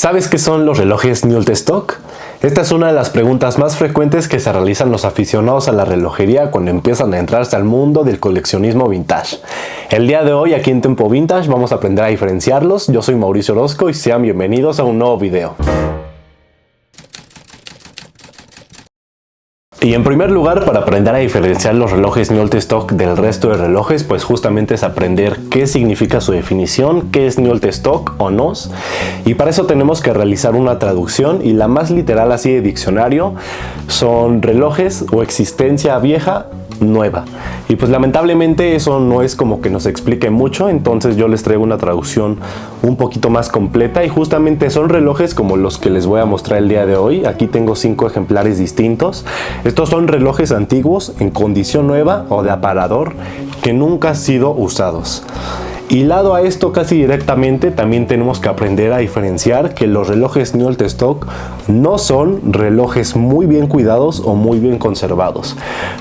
¿Sabes qué son los relojes New Old Stock? Esta es una de las preguntas más frecuentes que se realizan los aficionados a la relojería cuando empiezan a entrarse al mundo del coleccionismo vintage. El día de hoy aquí en Tempo Vintage vamos a aprender a diferenciarlos. Yo soy Mauricio Orozco y sean bienvenidos a un nuevo video. Y en primer lugar, para aprender a diferenciar los relojes New Old Stock del resto de relojes, pues justamente es aprender qué significa su definición, qué es New Old Stock o NOS. Y para eso tenemos que realizar una traducción, y la más literal así de diccionario son relojes o existencia vieja nueva. Y pues lamentablemente eso no es como que nos explique mucho, entonces yo les traigo una traducción un poquito más completa, y justamente son relojes como los que les voy a mostrar el día de hoy. Aquí tengo 5 ejemplares distintos. Estos son relojes antiguos en condición nueva o de aparador que nunca han sido usados. Y lado a esto casi directamente también tenemos que aprender a diferenciar que los relojes New Old Stock no son relojes muy bien cuidados o muy bien conservados.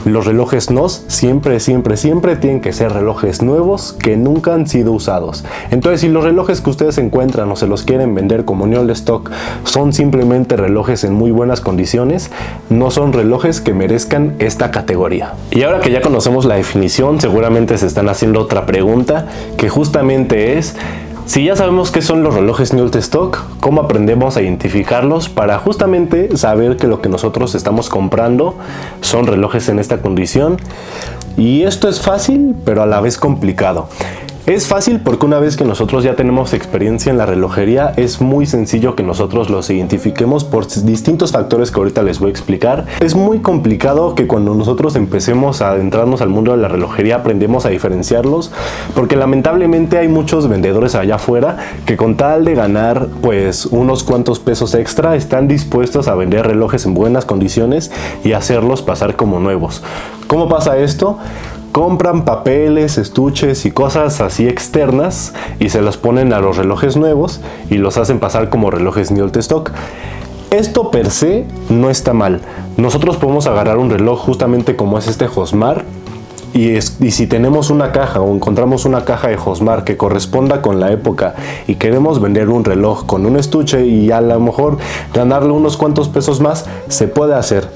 Los relojes NOS siempre tienen que ser relojes nuevos que nunca han sido usados. Entonces, si los relojes que ustedes encuentran o se los quieren vender como New Old Stock son simplemente relojes en muy buenas condiciones, no son relojes que merezcan esta categoría. Y ahora que ya conocemos la definición, seguramente se están haciendo otra pregunta, que justamente es: si ya sabemos qué son los relojes New Old Stock, ¿cómo aprendemos a identificarlos para justamente saber que lo que nosotros estamos comprando son relojes en esta condición? Y esto es fácil, pero a la vez complicado. Es fácil porque una vez que nosotros ya tenemos experiencia en la relojería, es muy sencillo que nosotros los identifiquemos por distintos factores que ahorita les voy a explicar. Es muy complicado que cuando nosotros empecemos a adentrarnos al mundo de la relojería aprendemos a diferenciarlos, porque lamentablemente hay muchos vendedores allá afuera que con tal de ganar pues unos cuantos pesos extra están dispuestos a vender relojes en buenas condiciones y hacerlos pasar como nuevos. ¿Cómo pasa esto? Compran papeles, estuches y cosas así externas y se los ponen a los relojes nuevos y los hacen pasar como relojes New Old Stock. Esto per se no está mal. Nosotros podemos agarrar un reloj justamente como es este Josmar, y si tenemos una caja o encontramos una caja de Josmar que corresponda con la época y queremos vender un reloj con un estuche y a lo mejor ganarle unos cuantos pesos más, se puede hacer.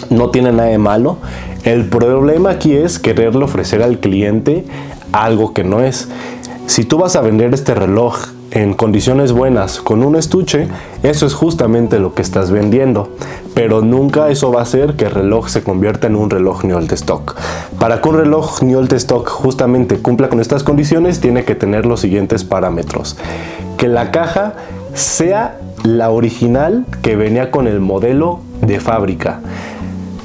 No tiene nada de malo. El problema aquí es quererle ofrecer al cliente algo que no es. Si tú vas a vender este reloj en condiciones buenas con un estuche, eso es justamente lo que estás vendiendo, pero nunca eso va a hacer que el reloj se convierta en un reloj New Old Stock. Para que un reloj New Old Stock justamente cumpla con estas condiciones, tiene que tener los siguientes parámetros: que la caja sea la original que venía con el modelo de fábrica.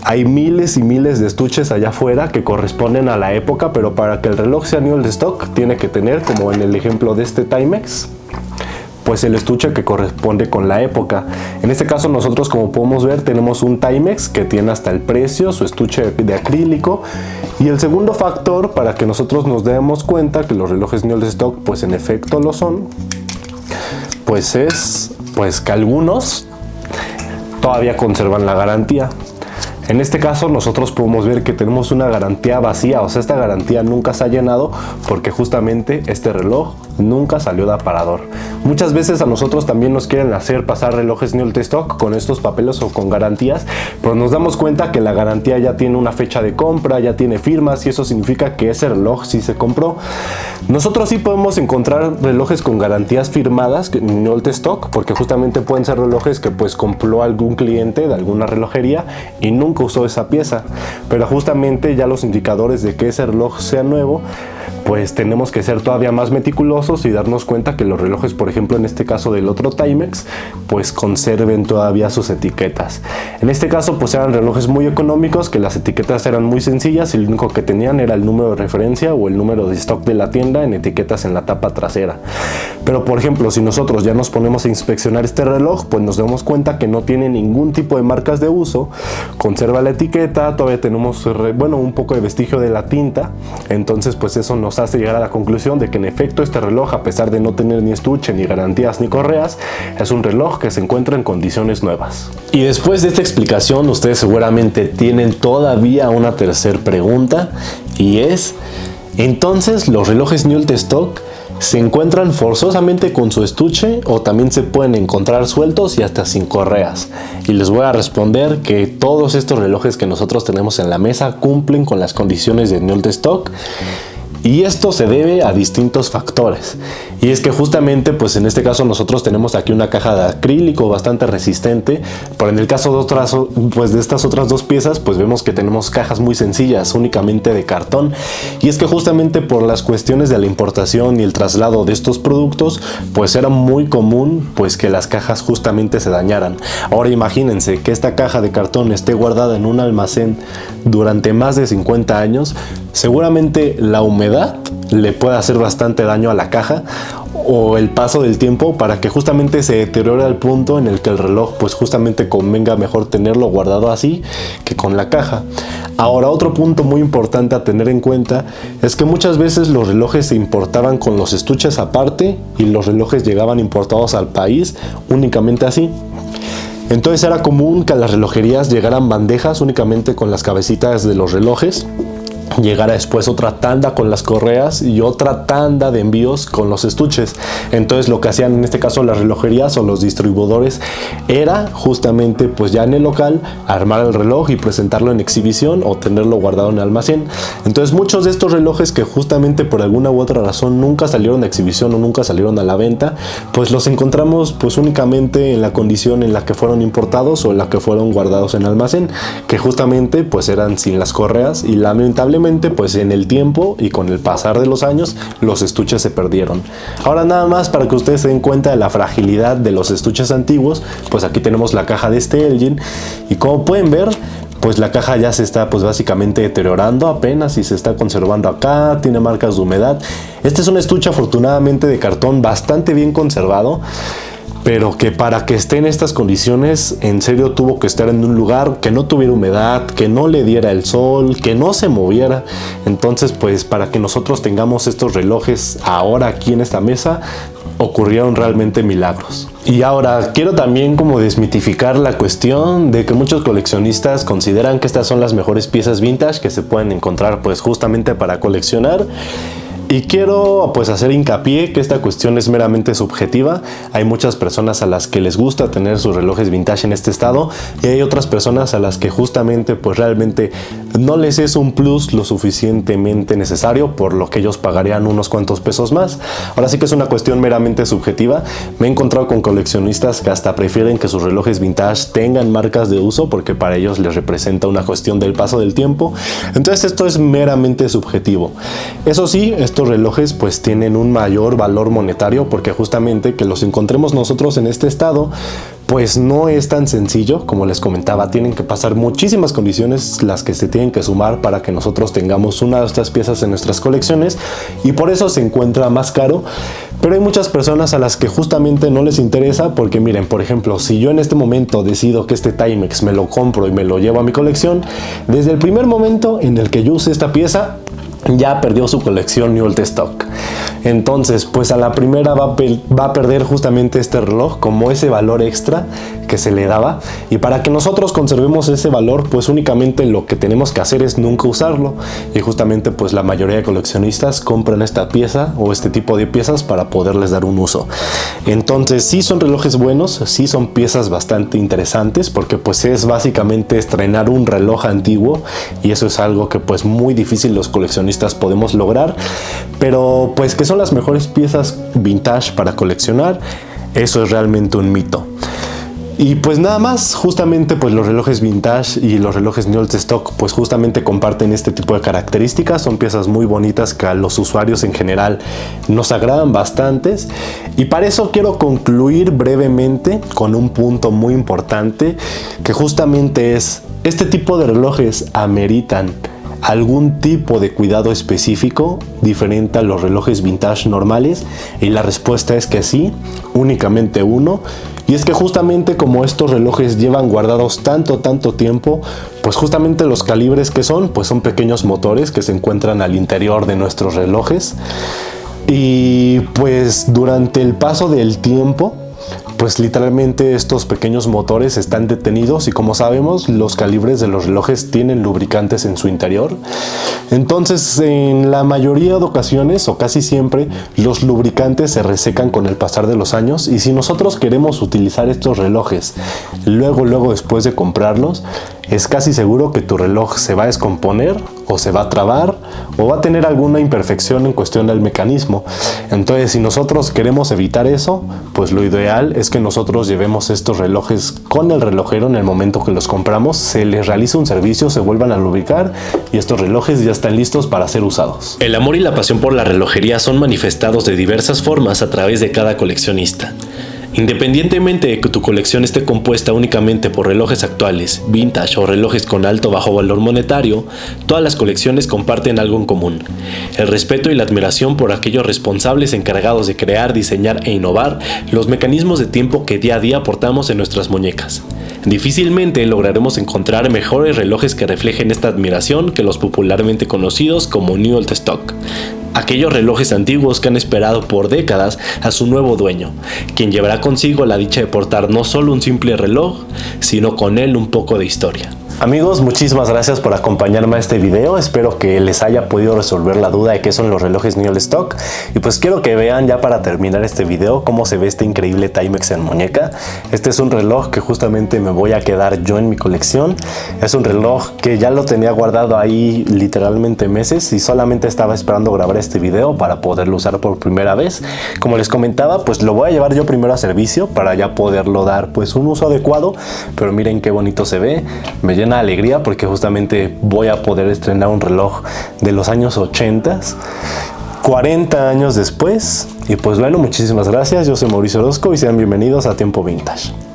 Hay miles y miles de estuches allá afuera que corresponden a la época, pero para que el reloj sea New Old Stock tiene que tener, como en el ejemplo de este Timex, pues el estuche que corresponde con la época. En este caso nosotros, como podemos ver, tenemos un Timex que tiene hasta el precio, su estuche de acrílico. Y el segundo factor para que nosotros nos demos cuenta que los relojes New Old Stock pues en efecto lo son, pues es que algunos todavía conservan la garantía. En este caso nosotros podemos ver que tenemos una garantía vacía, o sea, esta garantía nunca se ha llenado porque justamente este reloj nunca salió de aparador. Muchas veces a nosotros también nos quieren hacer pasar relojes New Old Stock con estos papeles o con garantías, pero nos damos cuenta que la garantía ya tiene una fecha de compra, ya tiene firmas, y eso significa que ese reloj sí se compró. Nosotros sí podemos encontrar relojes con garantías firmadas New Old Stock, porque justamente pueden ser relojes que pues compró algún cliente de alguna relojería y nunca usó esa pieza, pero justamente ya los indicadores de que ese reloj sea nuevo, pues tenemos que ser todavía más meticulosos y darnos cuenta que los relojes, por ejemplo en este caso del otro Timex, pues conserven todavía sus etiquetas. En este caso pues eran relojes muy económicos, que las etiquetas eran muy sencillas y lo único que tenían era el número de referencia o el número de stock de la tienda en etiquetas en la tapa trasera. Pero por ejemplo, si nosotros ya nos ponemos a inspeccionar este reloj, pues nos damos cuenta que no tiene ningún tipo de marcas de uso, conserva la etiqueta, todavía tenemos un poco de vestigio de la tinta. Entonces pues eso nos hace llegar a la conclusión de que en efecto este reloj, a pesar de no tener ni estuche, ni garantías, ni correas, es un reloj que se encuentra en condiciones nuevas. Y después de esta explicación, ustedes seguramente tienen todavía una tercera pregunta, y es: entonces, ¿los relojes New Old Stock se encuentran forzosamente con su estuche o también se pueden encontrar sueltos y hasta sin correas. Y les voy a responder que todos estos relojes que nosotros tenemos en la mesa cumplen con las condiciones de New Old Stock. Y esto se debe a distintos factores. Y es que justamente, pues en este caso nosotros tenemos aquí una caja de acrílico bastante resistente, pero en el caso de otras, pues de estas otras dos piezas, pues vemos que tenemos cajas muy sencillas, únicamente de cartón. Y es que justamente por las cuestiones de la importación y el traslado de estos productos, pues era muy común pues que las cajas justamente se dañaran. Ahora imagínense que esta caja de cartón esté guardada en un almacén durante más de 50 años, seguramente la humedad le puede hacer bastante daño a la caja o el paso del tiempo para que justamente se deteriore al punto en el que el reloj pues justamente convenga mejor tenerlo guardado así que con la caja. Ahora, otro punto muy importante a tener en cuenta es que muchas veces los relojes se importaban con los estuches aparte y los relojes llegaban importados al país únicamente así. Entonces era común que a las relojerías llegaran bandejas únicamente con las cabecitas de los relojes, llegara después otra tanda con las correas y otra tanda de envíos con los estuches. Entonces lo que hacían en este caso las relojerías o los distribuidores era justamente pues ya en el local armar el reloj y presentarlo en exhibición o tenerlo guardado en el almacén. Entonces muchos de estos relojes que justamente por alguna u otra razón nunca salieron de exhibición o nunca salieron a la venta, pues los encontramos pues únicamente en la condición en la que fueron importados o en la que fueron guardados en almacén, que justamente pues eran sin las correas y lamentablemente pues en el tiempo y con el pasar de los años los estuches se perdieron. Ahora nada más para que ustedes se den cuenta de la fragilidad de los estuches antiguos, pues aquí tenemos la caja de este Elgin y como pueden ver pues la caja ya se está pues básicamente deteriorando apenas y se está conservando acá, tiene marcas de humedad. Este es un estuche afortunadamente de cartón bastante bien conservado, pero que para que esté en estas condiciones en serio tuvo que estar en un lugar que no tuviera humedad, que no le diera el sol, que no se moviera. Entonces pues para que nosotros tengamos estos relojes ahora aquí en esta mesa ocurrieron realmente milagros. Y ahora quiero también como desmitificar la cuestión de que muchos coleccionistas consideran que estas son las mejores piezas vintage que se pueden encontrar pues justamente para coleccionar. Y quiero pues hacer hincapié que esta cuestión es meramente subjetiva. Hay muchas personas a las que les gusta tener sus relojes vintage en este estado y hay otras personas a las que justamente pues realmente no les es un plus lo suficientemente necesario, por lo que ellos pagarían unos cuantos pesos más. Ahora sí que es una cuestión meramente subjetiva. Me he encontrado con coleccionistas que hasta prefieren que sus relojes vintage tengan marcas de uso porque para ellos les representa una cuestión del paso del tiempo. Entonces esto es meramente subjetivo. Eso sí, estos relojes pues tienen un mayor valor monetario porque justamente que los encontremos nosotros en este estado pues no es tan sencillo. Como les comentaba, tienen que pasar muchísimas condiciones las que se tienen que sumar para que nosotros tengamos una de estas piezas en nuestras colecciones y por eso se encuentra más caro. Pero hay muchas personas a las que justamente no les interesa porque miren, por ejemplo, si yo en este momento decido que este Timex me lo compro y me lo llevo a mi colección, desde el primer momento en el que yo use esta pieza ya perdió su colección New Old Stock. Entonces pues a la primera va a perder justamente este reloj como ese valor extra que se le daba, y para que nosotros conservemos ese valor pues únicamente lo que tenemos que hacer es nunca usarlo, y justamente pues la mayoría de coleccionistas compran esta pieza o este tipo de piezas para poderles dar un uso. Entonces sí son relojes buenos, sí son piezas bastante interesantes porque pues es básicamente estrenar un reloj antiguo y eso es algo que pues muy difícil los coleccionistas podemos lograr, pero pues que son las mejores piezas vintage para coleccionar, eso es realmente un mito. Y pues nada más, justamente pues los relojes vintage y los relojes New Old Stock pues justamente comparten este tipo de características. Son piezas muy bonitas que a los usuarios en general nos agradan bastantes, y para eso quiero concluir brevemente con un punto muy importante que justamente es: este tipo de relojes ameritan algún tipo de cuidado específico diferente a los relojes vintage normales, y la respuesta es que sí, únicamente uno. Y es que justamente como estos relojes llevan guardados tanto tiempo, pues justamente los calibres que son, pues son pequeños motores que se encuentran al interior de nuestros relojes, y pues durante el paso del tiempo pues literalmente estos pequeños motores están detenidos y como sabemos los calibres de los relojes tienen lubricantes en su interior. Entonces en la mayoría de ocasiones o casi siempre los lubricantes se resecan con el pasar de los años y si nosotros queremos utilizar estos relojes luego después de comprarlos, es casi seguro que tu reloj se va a descomponer o se va a trabar o va a tener alguna imperfección en cuestión del mecanismo. Entonces si nosotros queremos evitar eso, pues lo ideal es que nosotros llevemos estos relojes con el relojero en el momento que los compramos, se les realiza un servicio, se vuelvan a lubricar y estos relojes ya están listos para ser usados. El amor y la pasión por la relojería son manifestados de diversas formas a través de cada coleccionista. Independientemente de que tu colección esté compuesta únicamente por relojes actuales, vintage o relojes con alto o bajo valor monetario, todas las colecciones comparten algo en común: el respeto y la admiración por aquellos responsables encargados de crear, diseñar e innovar los mecanismos de tiempo que día a día portamos en nuestras muñecas. Difícilmente lograremos encontrar mejores relojes que reflejen esta admiración que los popularmente conocidos como New Old Stock. Aquellos relojes antiguos que han esperado por décadas a su nuevo dueño, quien llevará consigo la dicha de portar no solo un simple reloj, sino con él un poco de historia. Amigos, muchísimas gracias por acompañarme a este video. Espero que les haya podido resolver la duda de qué son los relojes New Old Stock. Y pues quiero que vean ya para terminar este video cómo se ve este increíble Timex en muñeca. Este es un reloj que justamente me voy a quedar yo en mi colección. Es un reloj que ya lo tenía guardado ahí literalmente meses y solamente estaba esperando grabar este video para poderlo usar por primera vez. Como les comentaba, pues lo voy a llevar yo primero a servicio para ya poderlo dar pues un uso adecuado. Pero miren qué bonito se ve. Me llena alegría porque justamente voy a poder estrenar un reloj de los años 80, 40 años después. Y pues bueno, muchísimas gracias. Yo soy Mauricio Orozco y sean bienvenidos a Tiempo Vintage.